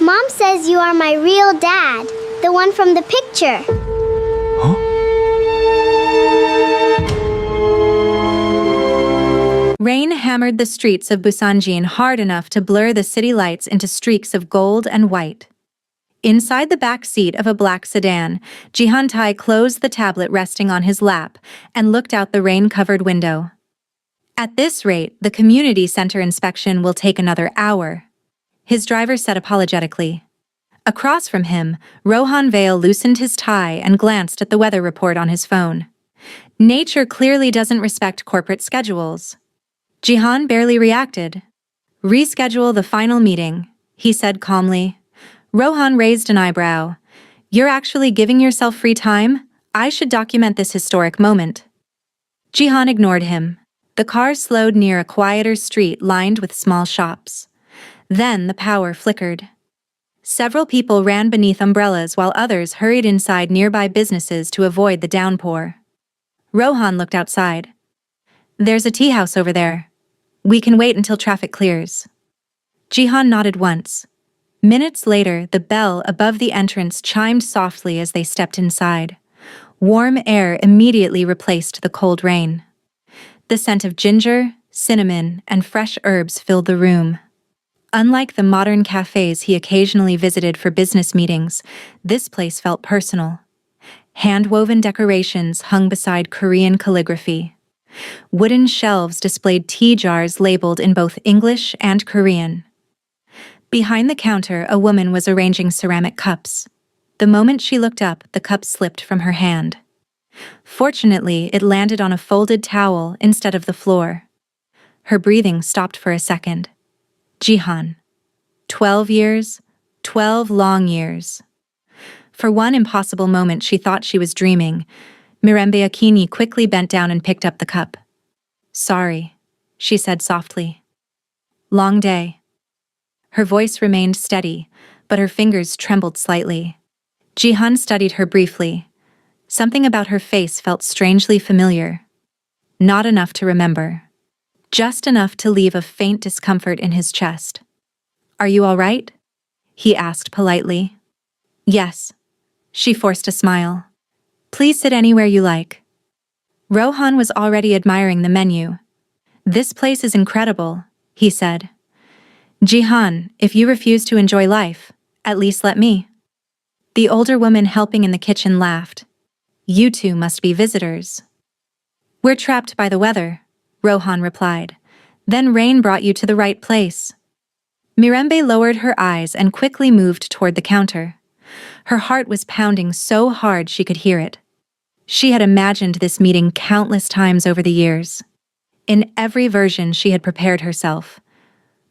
Mom says you are my real dad, the one from the picture. Huh? Rain hammered the streets of Busanjin hard enough to blur the city lights into streaks of gold and white. Inside the back seat of a black sedan, Jihan Tai closed the tablet resting on his lap and looked out the rain-covered window. At this rate, the community center inspection will take another hour, his driver said apologetically. Across from him, Rohan Vale loosened his tie and glanced at the weather report on his phone. Nature clearly doesn't respect corporate schedules. Jihan barely reacted. Reschedule the final meeting, he said calmly. Rohan raised an eyebrow. You're actually giving yourself free time? I should document this historic moment. Jihan ignored him. The car slowed near a quieter street lined with small shops. Then the power flickered. Several people ran beneath umbrellas while others hurried inside nearby businesses to avoid the downpour. Rohan looked outside. There's a tea house over there. We can wait until traffic clears. Jihan nodded once. Minutes later, the bell above the entrance chimed softly as they stepped inside. Warm air immediately replaced the cold rain. The scent of ginger, cinnamon, and fresh herbs filled the room. Unlike the modern cafes he occasionally visited for business meetings, this place felt personal. Hand-woven decorations hung beside Korean calligraphy. Wooden shelves displayed tea jars labeled in both English and Korean. Behind the counter, a woman was arranging ceramic cups. The moment she looked up, the cup slipped from her hand. Fortunately, it landed on a folded towel instead of the floor. Her breathing stopped for a second. Jihan. 12 years, 12 long years. For one impossible moment she thought she was dreaming. Mirembe Akini quickly bent down and picked up the cup. Sorry, she said softly. Long day. Her voice remained steady, but her fingers trembled slightly. Jihan studied her briefly. Something about her face felt strangely familiar. Not enough to remember. Just enough to leave a faint discomfort in his chest. Are you all right? He asked politely. Yes. She forced a smile. Please sit anywhere you like. Rohan was already admiring the menu. This place is incredible, he said. Jihan, if you refuse to enjoy life, at least let me. The older woman helping in the kitchen laughed. You two must be visitors. We're trapped by the weather, Rohan replied. Then rain brought you to the right place. Mirembe lowered her eyes and quickly moved toward the counter. Her heart was pounding so hard she could hear it. She had imagined this meeting countless times over the years. In every version she had prepared herself.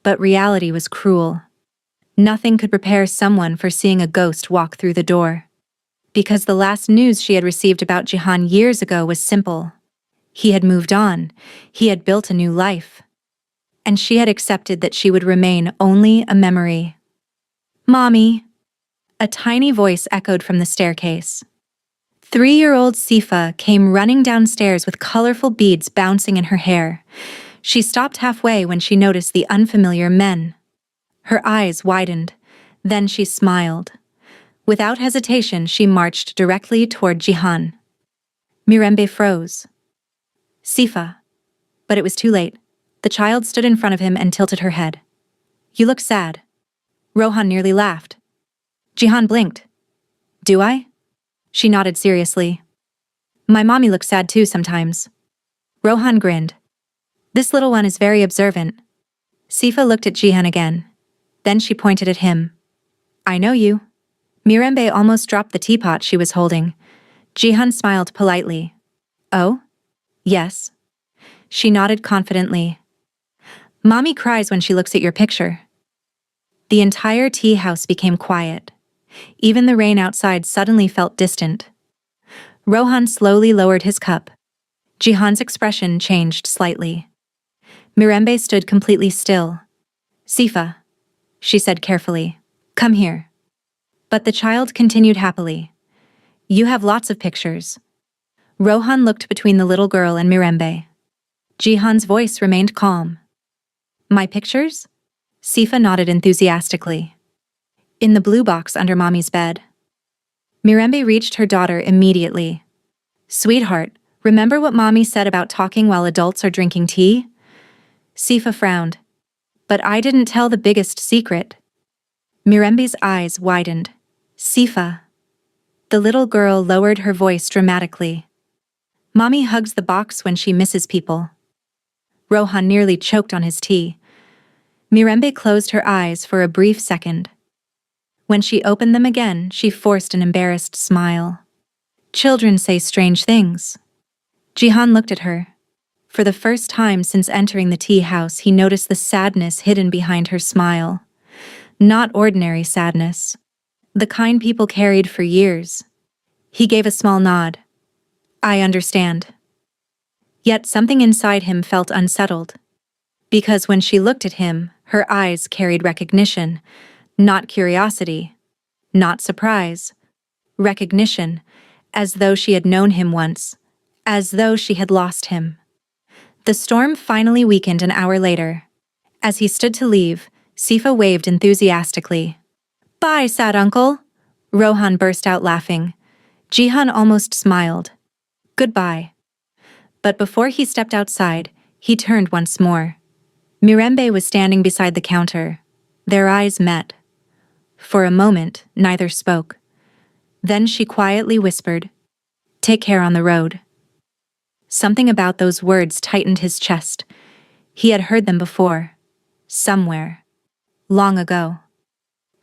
But reality was cruel. Nothing could prepare someone for seeing a ghost walk through the door. Because the last news she had received about Jihan years ago was simple. He had moved on. He had built a new life. And she had accepted that she would remain only a memory. Mommy. A tiny voice echoed from the staircase. 3-year-old Sifa came running downstairs with colorful beads bouncing in her hair. She stopped halfway when she noticed the unfamiliar men. Her eyes widened. Then she smiled. Without hesitation, she marched directly toward Jihan. Mirembe froze. Sifa. But it was too late. The child stood in front of him and tilted her head. You look sad. Rohan nearly laughed. Jihan blinked. Do I? She nodded seriously. My mommy looks sad too sometimes. Rohan grinned. This little one is very observant. Sifa looked at Jihan again. Then she pointed at him. I know you. Mirembe almost dropped the teapot she was holding. Jihan smiled politely. Oh? Yes. She nodded confidently. Mommy cries when she looks at your picture. The entire tea house became quiet. Even the rain outside suddenly felt distant. Rohan slowly lowered his cup. Jihan's expression changed slightly. Mirembe stood completely still. Sifa, she said carefully, come here. But the child continued happily. You have lots of pictures. Rohan looked between the little girl and Mirembe. Jihan's voice remained calm. My pictures? Sifa nodded enthusiastically. In the blue box under Mommy's bed. Mirembe reached her daughter immediately. Sweetheart, remember what Mommy said about talking while adults are drinking tea? Sifa frowned. But I didn't tell the biggest secret. Mirembe's eyes widened. Sifa. The little girl lowered her voice dramatically. Mommy hugs the box when she misses people. Rohan nearly choked on his tea. Mirembe closed her eyes for a brief second. When she opened them again, she forced an embarrassed smile. Children say strange things. Jihan looked at her. For the first time since entering the tea house, he noticed the sadness hidden behind her smile. Not ordinary sadness. The kind people carried for years. He gave a small nod. I understand. Yet something inside him felt unsettled. Because when she looked at him, her eyes carried recognition, not curiosity, not surprise. Recognition, as though she had known him once, as though she had lost him. The storm finally weakened an hour later. As he stood to leave, Sifa waved enthusiastically. Bye, sad uncle. Rohan burst out laughing. Jihan almost smiled. Goodbye. But before he stepped outside, he turned once more. Mirembe was standing beside the counter. Their eyes met. For a moment, neither spoke. Then she quietly whispered, Take care on the road. Something about those words tightened his chest. He had heard them before. Somewhere. Long ago.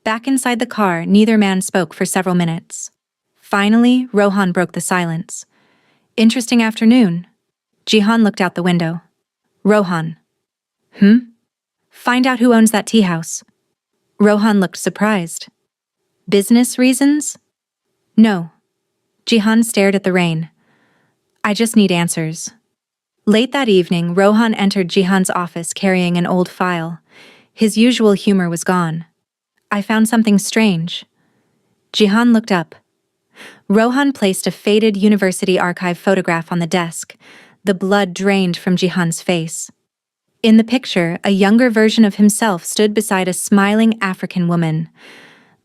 Back inside the car, neither man spoke for several minutes. Finally, Rohan broke the silence. Interesting afternoon. Jihan looked out the window. Rohan. Find out who owns that tea house. Rohan looked surprised. Business reasons? No. Jihan stared at the rain. I just need answers. Late that evening, Rohan entered Jihan's office carrying an old file. His usual humor was gone. I found something strange. Jihan looked up. Rohan placed a faded university archive photograph on the desk. The blood drained from Jihan's face. In the picture, a younger version of himself stood beside a smiling African woman.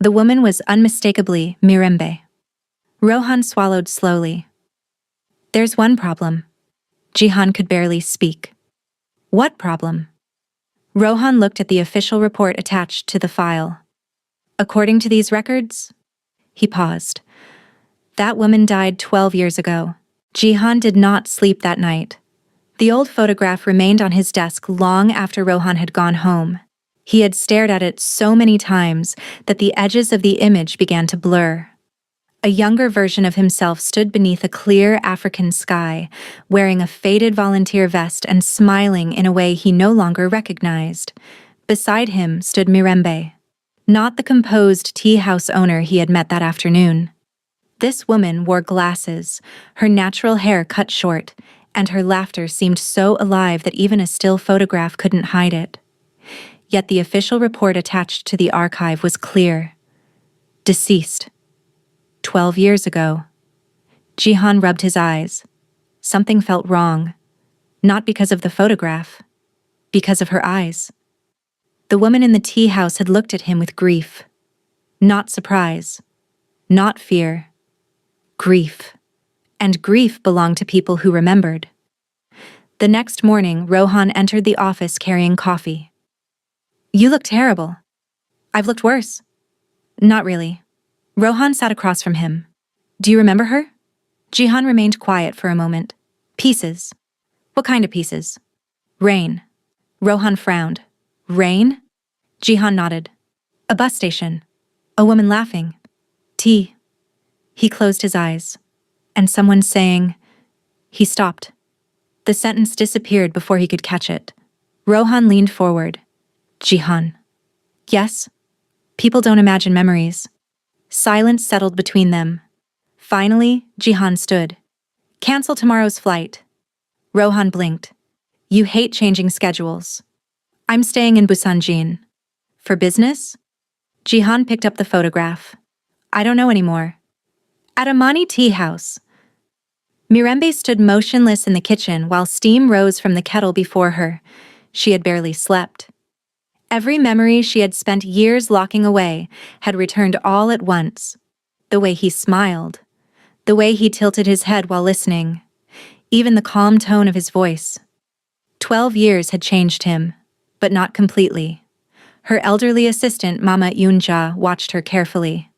The woman was unmistakably Mirembe. Rohan swallowed slowly. There's one problem. Jihan could barely speak. What problem? Rohan looked at the official report attached to the file. According to these records? He paused. That woman died 12 years ago. Jihan did not sleep that night. The old photograph remained on his desk long after Rohan had gone home. He had stared at it so many times that the edges of the image began to blur. A younger version of himself stood beneath a clear African sky, wearing a faded volunteer vest and smiling in a way he no longer recognized. Beside him stood Mirembe, not the composed tea house owner he had met that afternoon. This woman wore glasses, her natural hair cut short, and her laughter seemed so alive that even a still photograph couldn't hide it. Yet the official report attached to the archive was clear. Deceased. 12 years ago. Jihan rubbed his eyes. Something felt wrong. Not because of the photograph. Because of her eyes. The woman in the tea house had looked at him with grief. Not surprise. Not fear. Grief. And grief belonged to people who remembered. The next morning, Rohan entered the office carrying coffee. You look terrible. I've looked worse. Not really. Rohan sat across from him. Do you remember her? Jihan remained quiet for a moment. Pieces. What kind of pieces? Rain. Rohan frowned. Rain? Jihan nodded. A bus station. A woman laughing. Tea. He closed his eyes. And someone saying... He stopped. The sentence disappeared before he could catch it. Rohan leaned forward. Jihan. Yes? People don't imagine memories. Silence settled between them. Finally, Jihan stood. Cancel tomorrow's flight. Rohan blinked. You hate changing schedules. I'm staying in Busanjin. For business? Jihan picked up the photograph. I don't know anymore. At Amani Tea House. Mirembe stood motionless in the kitchen while steam rose from the kettle before her. She had barely slept. Every memory she had spent years locking away had returned all at once. The way he smiled, the way he tilted his head while listening, even the calm tone of his voice. 12 years had changed him, but not completely. Her elderly assistant, Mama Yunja, watched her carefully.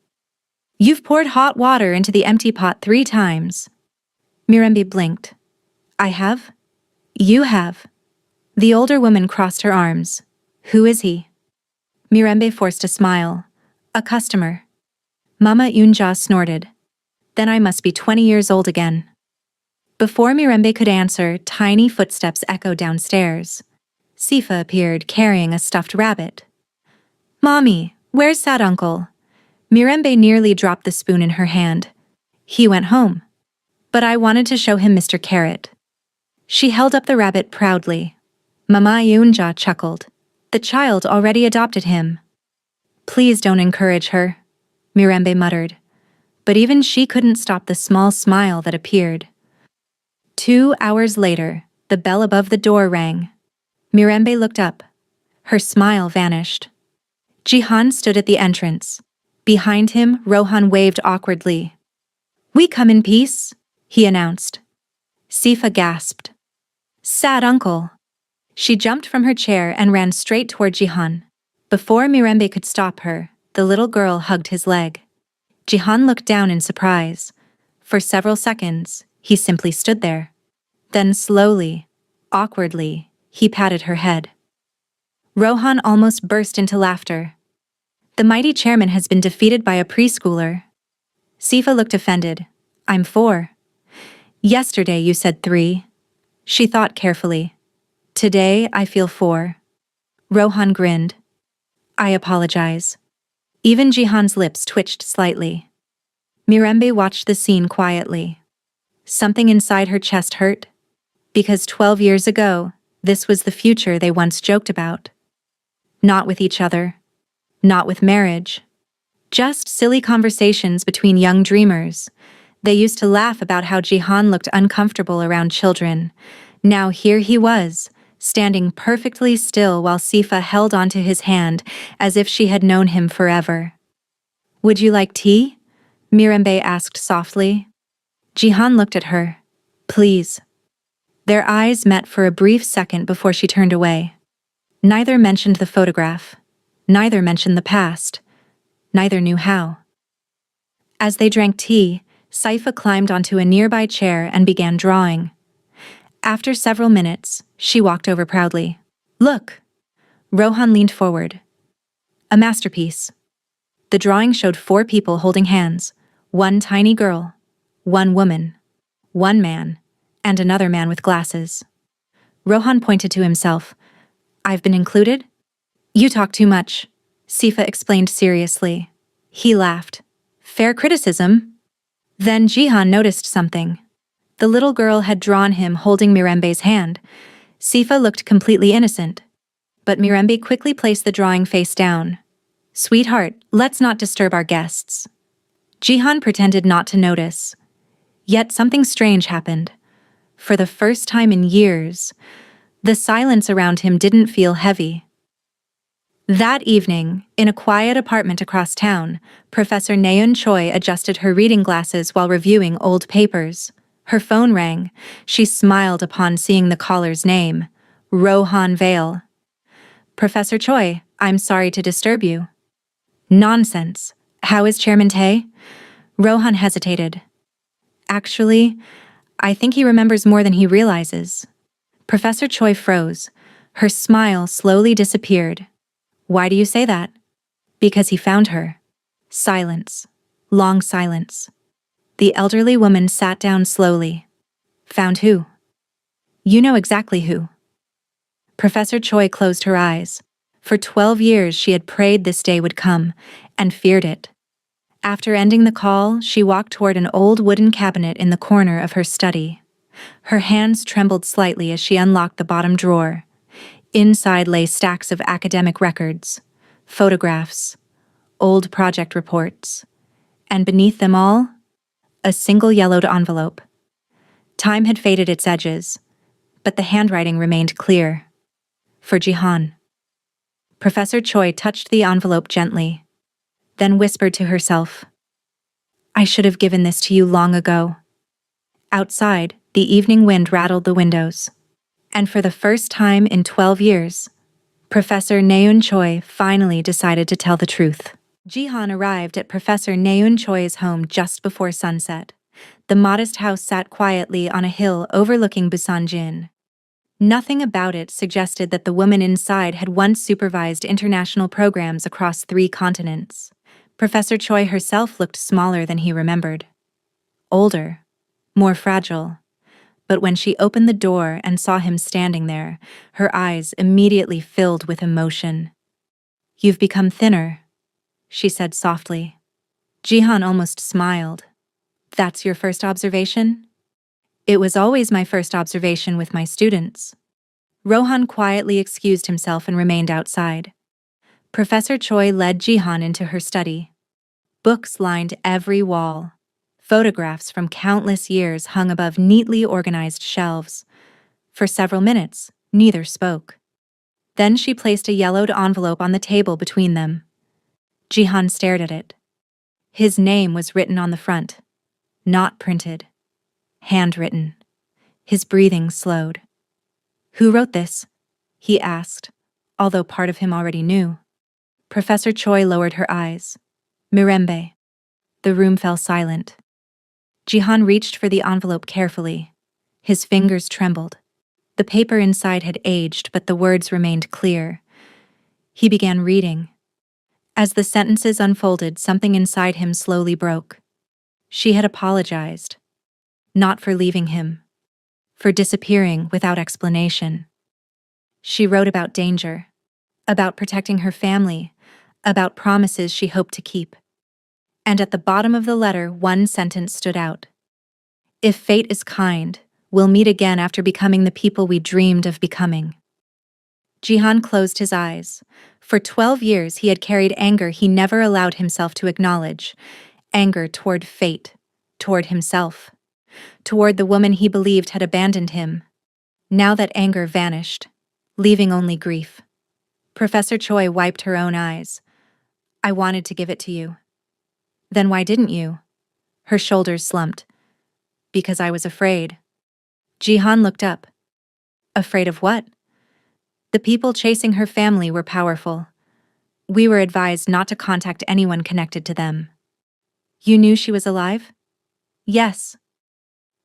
"You've poured hot water into the empty pot 3 times. Mirembe blinked. "I have? You have." The older woman crossed her arms. "Who is he?" Mirembe forced a smile. "A customer." Mama Yunja snorted. "Then I must be 20 years old again." Before Mirembe could answer, tiny footsteps echoed downstairs. Sifa appeared, carrying a stuffed rabbit. "Mommy, where's Sad Uncle?" Mirembe nearly dropped the spoon in her hand. "He went home. But I wanted to show him Mr. Carrot." She held up the rabbit proudly. Mama Yunja chuckled. "The child already adopted him." "Please don't encourage her," Mirembe muttered. But even she couldn't stop the small smile that appeared. 2 hours later, the bell above the door rang. Mirembe looked up. Her smile vanished. Jihan stood at the entrance. Behind him, Rohan waved awkwardly. "We come in peace," he announced. Sifa gasped. "Sad uncle." She jumped from her chair and ran straight toward Jihan. Before Mirembe could stop her, the little girl hugged his leg. Jihan looked down in surprise. For several seconds, he simply stood there. Then slowly, awkwardly, he patted her head. Rohan almost burst into laughter. "The mighty chairman has been defeated by a preschooler." Sifa looked offended. "I'm 4. Yesterday you said 3. She thought carefully. "Today I feel 4. Rohan grinned. "I apologize." Even Jihan's lips twitched slightly. Mirembe watched the scene quietly. Something inside her chest hurt. Because 12 years ago, this was the future they once joked about. Not with each other. Not with marriage. Just silly conversations between young dreamers. They used to laugh about how Jihan looked uncomfortable around children. Now here he was, standing perfectly still while Sifa held onto his hand as if she had known him forever. "Would you like tea?" Mirembe asked softly. Jihan looked at her. "Please." Their eyes met for a brief second before she turned away. Neither mentioned the photograph. Neither mentioned the past. Neither knew how. As they drank tea, Sifa climbed onto a nearby chair and began drawing. After several minutes, she walked over proudly. "Look!" Rohan leaned forward. "A masterpiece." The drawing showed 4 people holding hands. 1 tiny girl, 1 woman, 1 man, and another man with glasses. Rohan pointed to himself. "I've been included?" "You talk too much," Sifa explained seriously. He laughed. "Fair criticism." Then Jihan noticed something. The little girl had drawn him holding Mirembe's hand. Sifa looked completely innocent. But Mirembe quickly placed the drawing face down. "Sweetheart, let's not disturb our guests." Jihan pretended not to notice. Yet something strange happened. For the first time in years, the silence around him didn't feel heavy. That evening, in a quiet apartment across town, Professor Naeun Choi adjusted her reading glasses while reviewing old papers. Her phone rang. She smiled upon seeing the caller's name, Rohan Vale. "Professor Choi, I'm sorry to disturb you." "Nonsense. How is Chairman Tae?" Rohan hesitated. "Actually, I think he remembers more than he realizes." Professor Choi froze. Her smile slowly disappeared. "Why do you say that?" "Because he found her." Silence. Long silence. The elderly woman sat down slowly. "Found who?" "You know exactly who." Professor Choi closed her eyes. For 12 years she had prayed this day would come, and feared it. After ending the call, she walked toward an old wooden cabinet in the corner of her study. Her hands trembled slightly as she unlocked the bottom drawer. Inside lay stacks of academic records, photographs, old project reports, and beneath them all, a single yellowed envelope. Time had faded its edges, but the handwriting remained clear. For Jihan. Professor Choi touched the envelope gently, then whispered to herself, I should have given this to you long ago. Outside, the evening wind rattled the windows. And for the first time in 12 years, Professor Naeun Choi finally decided to tell the truth. Jihan arrived at Professor Naeun Choi's home just before sunset. The modest house sat quietly on a hill overlooking Busanjin. Nothing about it suggested that the woman inside had once supervised international programs across 3 continents. Professor Choi herself looked smaller than he remembered. Older, more fragile. But when she opened the door and saw him standing there, her eyes immediately filled with emotion. You've become thinner, she said softly. Jihan almost smiled. That's your first observation? It was always my first observation with my students. Rohan quietly excused himself and remained outside. Professor Choi led Jihan into her study. Books lined every wall. Photographs from countless years hung above neatly organized shelves. For several minutes, neither spoke. Then she placed a yellowed envelope on the table between them. Jihan stared at it. His name was written on the front, not printed. Handwritten. His breathing slowed. Who wrote this? He asked, although part of him already knew. Professor Choi lowered her eyes. Mirembe. The room fell silent. Jihan reached for the envelope carefully. His fingers trembled. The paper inside had aged, but the words remained clear. He began reading. As the sentences unfolded, something inside him slowly broke. She had apologized. Not for leaving him. For disappearing without explanation. She wrote about danger. About protecting her family. About promises she hoped to keep. And at the bottom of the letter, one sentence stood out. If fate is kind, we'll meet again after becoming the people we dreamed of becoming. Jihan closed his eyes. For 12 years he had carried anger he never allowed himself to acknowledge. Anger toward fate, toward himself, toward the woman he believed had abandoned him. Now that anger vanished, leaving only grief. Professor Choi wiped her own eyes. I wanted to give it to you. Then why didn't you? Her shoulders slumped. Because I was afraid. Jihan looked up. Afraid of what? The people chasing her family were powerful. We were advised not to contact anyone connected to them. You knew she was alive? Yes.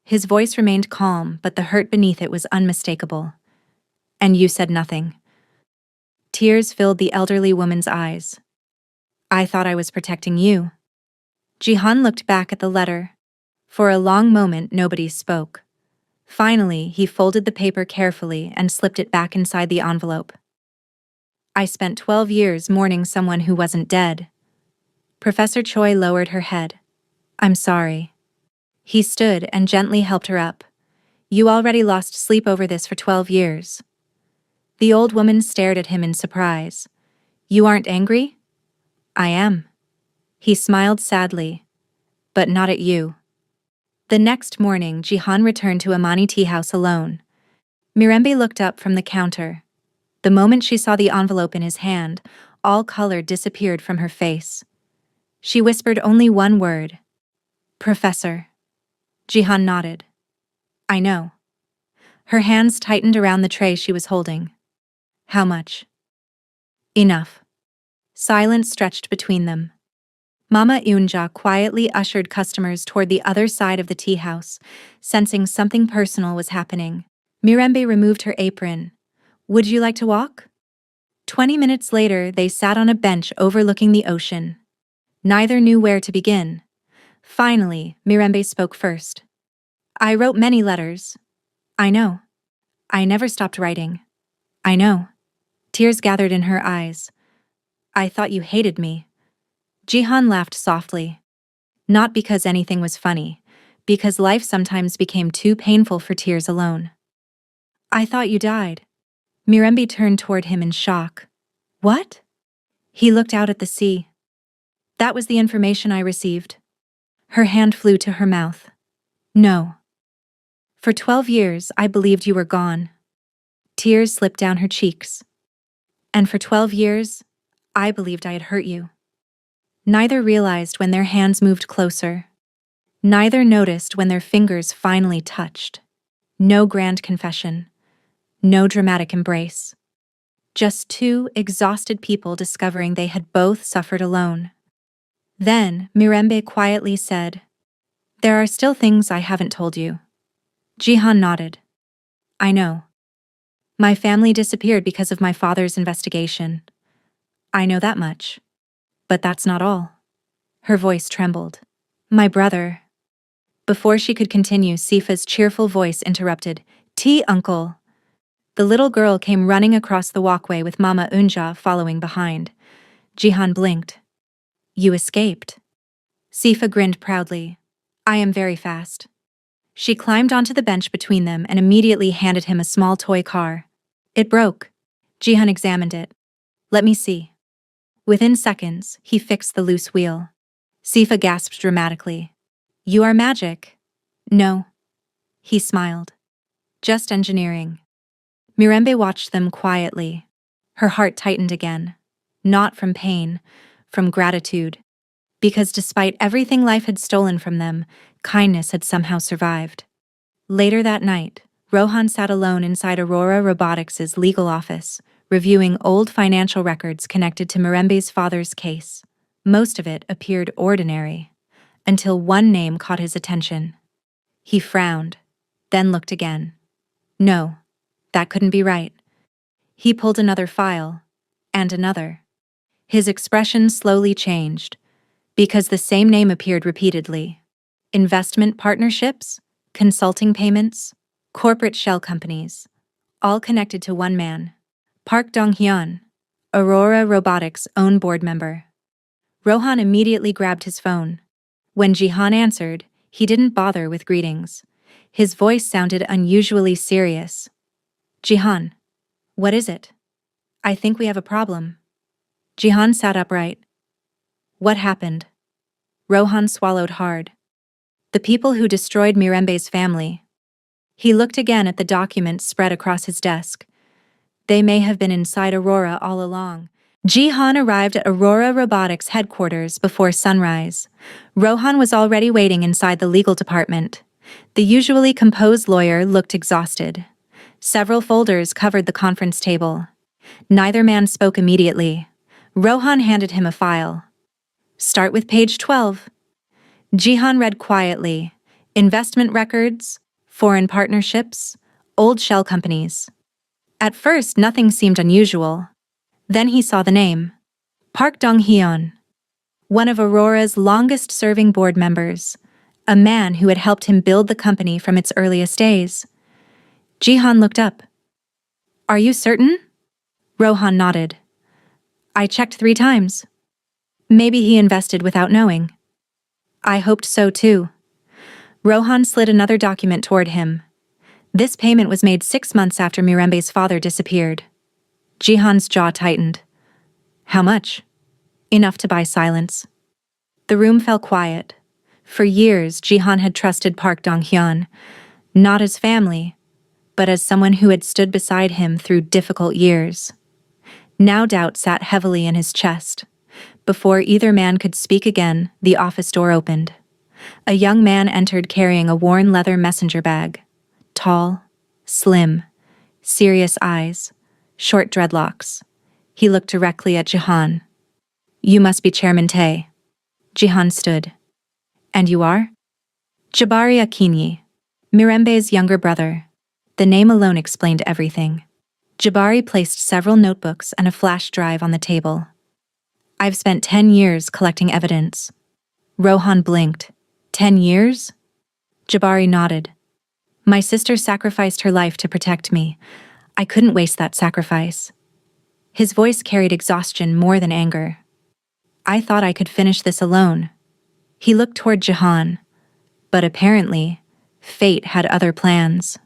His voice remained calm, but the hurt beneath it was unmistakable. And you said nothing. Tears filled the elderly woman's eyes. I thought I was protecting you. Jihan looked back at the letter. For a long moment, nobody spoke. Finally, he folded the paper carefully and slipped it back inside the envelope. I spent 12 years mourning someone who wasn't dead. Professor Choi lowered her head. I'm sorry. He stood and gently helped her up. You already lost sleep over this for 12 years. The old woman stared at him in surprise. You aren't angry? I am. He smiled sadly. But not at you. The next morning, Jihan returned to Amani tea house alone. Mirembe looked up from the counter. The moment she saw the envelope in his hand, all color disappeared from her face. She whispered only one word. Professor. Jihan nodded. I know. Her hands tightened around the tray she was holding. How much? Enough. Silence stretched between them. Mama Eunja quietly ushered customers toward the other side of the tea house, sensing something personal was happening. Mirembe removed her apron. Would you like to walk? 20 minutes later, they sat on a bench overlooking the ocean. Neither knew where to begin. Finally, Mirembe spoke first. I wrote many letters. I know. I never stopped writing. I know. Tears gathered in her eyes. I thought you hated me. Jihan laughed softly. Not because anything was funny, because life sometimes became too painful for tears alone. I thought you died. Mirembe turned toward him in shock. What? He looked out at the sea. That was the information I received. Her hand flew to her mouth. No. For 12 years, I believed you were gone. Tears slipped down her cheeks. And for 12 years, I believed I had hurt you. Neither realized when their hands moved closer. Neither noticed when their fingers finally touched. No grand confession. No dramatic embrace. Just two exhausted people discovering they had both suffered alone. Then, Mirembe quietly said, "There are still things I haven't told you." Jihan nodded. "I know. My family disappeared because of my father's investigation. I know that much. But that's not all." Her voice trembled. "My brother." Before she could continue, Sifa's cheerful voice interrupted. "Tea, uncle." The little girl came running across the walkway with Mama Unja following behind. Jihan blinked. "You escaped." Sifa grinned proudly. "I am very fast." She climbed onto the bench between them and immediately handed him a small toy car. It broke. Jihan examined it. "Let me see." Within seconds, he fixed the loose wheel. Sifa gasped dramatically. "You are magic." "No." He smiled. "Just engineering." Mirembe watched them quietly. Her heart tightened again. Not from pain, from gratitude. Because despite everything life had stolen from them, kindness had somehow survived. Later that night, Rohan sat alone inside Aurora Robotics' legal office, reviewing old financial records connected to Mirembe's father's case. Most of it appeared ordinary, until one name caught his attention. He frowned, then looked again. No, that couldn't be right. He pulled another file, and another. His expression slowly changed, because the same name appeared repeatedly. Investment partnerships, consulting payments, corporate shell companies, all connected to one man, Park Dong-hyun, Aurora Robotics' own board member. Rohan immediately grabbed his phone. When Jihan answered, he didn't bother with greetings. His voice sounded unusually serious. "Jihan, what is it? I think we have a problem." Jihan sat upright. "What happened?" Rohan swallowed hard. "The people who destroyed Mirembe's family." He looked again at the documents spread across his desk. They may have been inside Aurora all along. Jihan arrived at Aurora Robotics headquarters before sunrise. Rohan was already waiting inside the legal department. The usually composed lawyer looked exhausted. Several folders covered the conference table. Neither man spoke immediately. Rohan handed him a file. "Start with page 12. Jihan read quietly. Investment records, foreign partnerships, old shell companies. At first, nothing seemed unusual. Then he saw the name. Park Dong-hyun, one of Aurora's longest-serving board members, a man who had helped him build the company from its earliest days. Jihan looked up. "Are you certain?" Rohan nodded. "I checked 3 times. Maybe he invested without knowing." "I hoped so too." Rohan slid another document toward him. This payment was made 6 months after Mirembe's father disappeared. Jihan's jaw tightened. "How much?" "Enough to buy silence." The room fell quiet. For years, Jihan had trusted Park Dong-hyun, not as family, but as someone who had stood beside him through difficult years. Now doubt sat heavily in his chest. Before either man could speak again, the office door opened. A young man entered carrying a worn leather messenger bag. Tall, slim, serious eyes, short dreadlocks. He looked directly at Jihan. "You must be Chairman Tae." Jihan stood. "And you are?" "Jabari Akinyi, Mirembe's younger brother." The name alone explained everything. Jabari placed several notebooks and a flash drive on the table. "I've spent 10 years collecting evidence." Rohan blinked. 10 years? Jabari nodded. "My sister sacrificed her life to protect me. I couldn't waste that sacrifice." His voice carried exhaustion more than anger. "I thought I could finish this alone." He looked toward Jihan. But apparently, fate had other plans.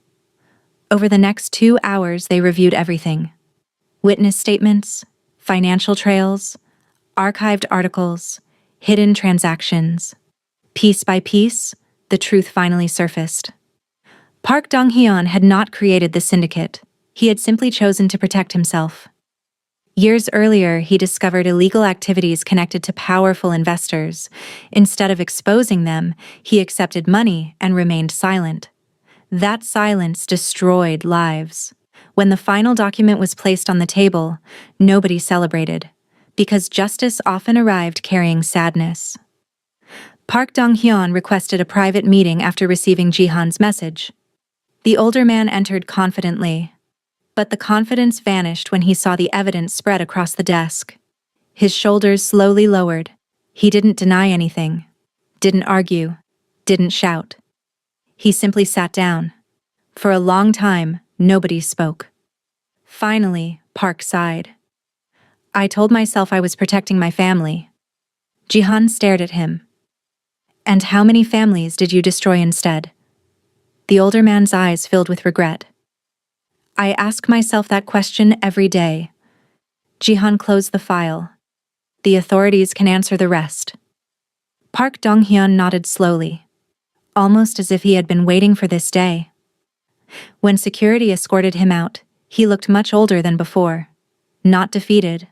Over the next 2 hours, they reviewed everything. Witness statements, financial trails, archived articles, hidden transactions. Piece by piece, the truth finally surfaced. Park Dong-hyun had not created the syndicate. He had simply chosen to protect himself. Years earlier, he discovered illegal activities connected to powerful investors. Instead of exposing them, he accepted money and remained silent. That silence destroyed lives. When the final document was placed on the table, nobody celebrated, because justice often arrived carrying sadness. Park Dong-hyun requested a private meeting after receiving Jihan's message. The older man entered confidently, but the confidence vanished when he saw the evidence spread across the desk. His shoulders slowly lowered. He didn't deny anything, didn't argue, didn't shout. He simply sat down. For a long time, nobody spoke. Finally, Park sighed. I told myself I was protecting my family. Jihan stared at him. And how many families did you destroy instead? The older man's eyes filled with regret. I ask myself that question every day. Jihan closed the file. The authorities can answer the rest. Park Dong-hyun nodded slowly, almost as if he had been waiting for this day. When security escorted him out, he looked much older than before. Not defeated,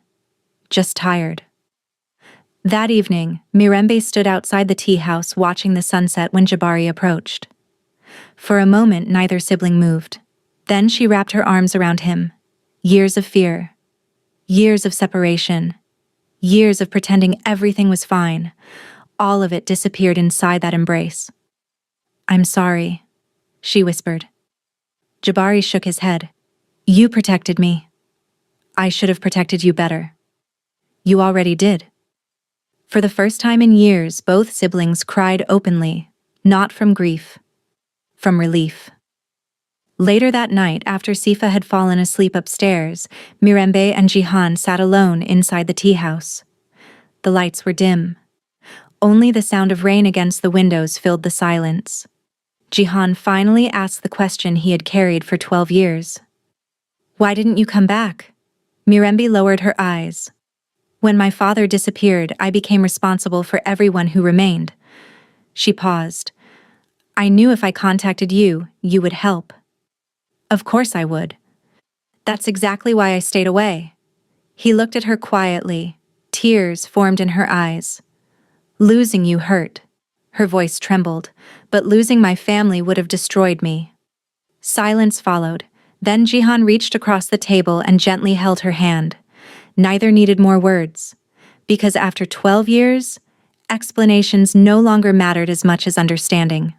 just tired. That evening, Mirembe stood outside the tea house watching the sunset when Jabari approached. For a moment, neither sibling moved. Then she wrapped her arms around him. Years of fear. Years of separation. Years of pretending everything was fine. All of it disappeared inside that embrace. I'm sorry, she whispered. Jabari shook his head. You protected me. I should have protected you better. You already did. For the first time in years, both siblings cried openly, not from grief, from relief. Later that night, after Sifa had fallen asleep upstairs, Mirembe and Jihan sat alone inside the tea house. The lights were dim. Only the sound of rain against the windows filled the silence. Jihan finally asked the question he had carried for 12 years. Why didn't you come back? Mirembe lowered her eyes. When my father disappeared, I became responsible for everyone who remained. She paused. I knew if I contacted you, you would help. Of course I would. That's exactly why I stayed away. He looked at her quietly. Tears formed in her eyes. Losing you hurt. Her voice trembled, but losing my family would have destroyed me. Silence followed. Then Jihan reached across the table and gently held her hand. Neither needed more words, because after 12 years, explanations no longer mattered as much as understanding.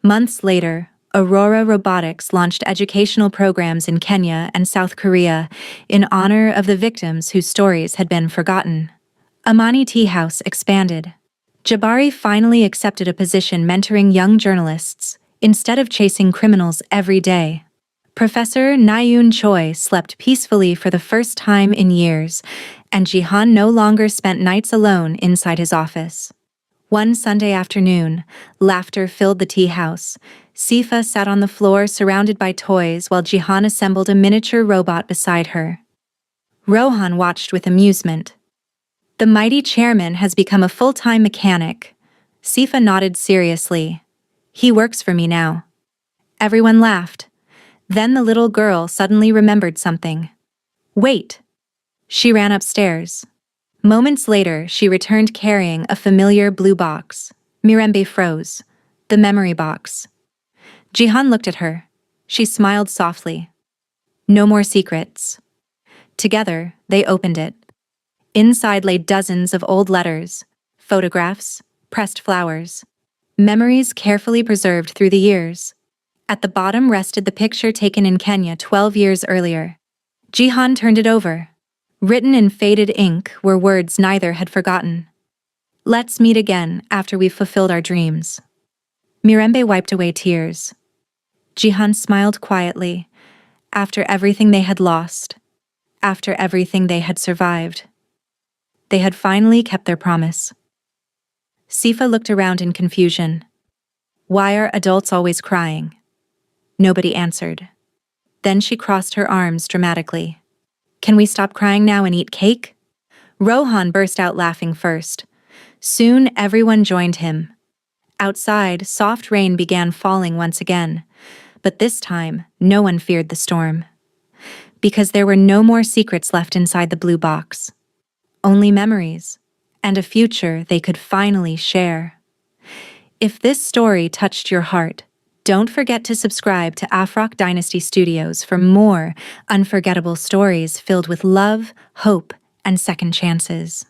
Months later, Aurora Robotics launched educational programs in Kenya and South Korea in honor of the victims whose stories had been forgotten. Amani Tea House expanded. Jabari finally accepted a position mentoring young journalists instead of chasing criminals every day. Professor Naeun Choi slept peacefully for the first time in years, and Jihan no longer spent nights alone inside his office. One Sunday afternoon, laughter filled the tea house. Sifa sat on the floor surrounded by toys while Jihan assembled a miniature robot beside her. Rohan watched with amusement. The mighty chairman has become a full-time mechanic. Sifa nodded seriously. He works for me now. Everyone laughed. Then the little girl suddenly remembered something. Wait! She ran upstairs. Moments later, she returned carrying a familiar blue box. Mirembe froze. The memory box. Jihan looked at her. She smiled softly. No more secrets. Together, they opened it. Inside lay dozens of old letters, photographs, pressed flowers, memories carefully preserved through the years. At the bottom rested the picture taken in Kenya 12 years earlier. Jihan turned it over. Written in faded ink were words neither had forgotten. Let's meet again after we've fulfilled our dreams. Mirembe wiped away tears. Jihan smiled quietly. After everything they had lost, after everything they had survived, they had finally kept their promise. Sifa looked around in confusion. Why are adults always crying? Nobody answered. Then she crossed her arms dramatically. Can we stop crying now and eat cake? Rohan burst out laughing first. Soon everyone joined him. Outside, soft rain began falling once again, but this time, no one feared the storm. because there were no more secrets left inside the blue box. Only memories, and a future they could finally share. If this story touched your heart, don't forget to subscribe to Afrock Dynasty Studios for more unforgettable stories filled with love, hope, and second chances.